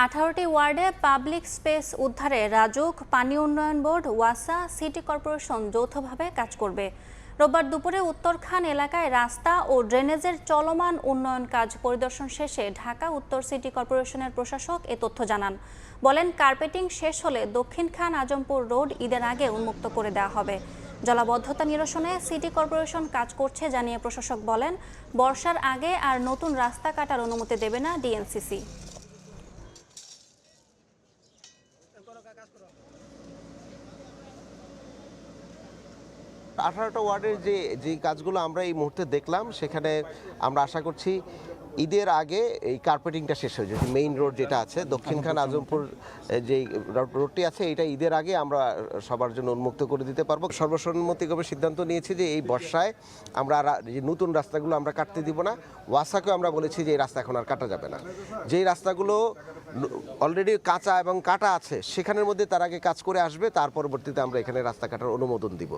18টি ওয়ার্ডে public space উদ্ধারে রাজুক, পানি উন্নয়ন বোর্ড, ওয়াসা, সিটি কর্পোরেশন যৌথভাবে কাজ করবে। রোববার দুপুরে উত্তরখান এলাকায় রাস্তা ও ড্রেনেজের চলমান উন্নয়ন কাজ পরিদর্শন শেষে ঢাকা উত্তর সিটি কর্পোরেশনের প্রশাসক এ তথ্য জানান। বলেন, কার্পেটিং শেষ হলে দক্ষিণখান আজমপুর রোড ঈদের আগে উন্মুক্ত করে দেওয়া হবে। জলাবদ্ধতা নিরসনে সিটি কর্পোরেশন কাজ করছে জানিয়ে প্রশাসক বলেন, বর্ষার আগে আর নতুন রাস্তা কাটার অনুমতি দেবে না ডিএনসিসি। 18টা ওয়ার্ডের যে কাজগুলো আমরা এই মুহূর্তে দেখলাম, সেখানে আমরা আশা করছি ঈদের আগে এই কার্পেটিংটা শেষ হয়ে যাবে। মেইন রোড যেটা আছে দক্ষিণখান আজমপুর যে রোডটি আছে, এটা ঈদের আগে আমরা সবার জন্য উন্মুক্ত করে দিতে পারবো। সর্বসম্মতিক্রমে সিদ্ধান্ত নিয়েছি যে এই বর্ষায় আমরা যে নতুন রাস্তাগুলো আমরা কাটতে দিব না। ওয়াসাকেও আমরা বলেছি যে এই রাস্তা এখন আর কাটা যাবে না। যেই রাস্তাগুলো অলরেডি কাঁচা এবং কাটা আছে, সেখানের মধ্যে তার আগে কাজ করে আসবে, তার পরবর্তীতে আমরা এখানে রাস্তা কাটার অনুমোদন দিব।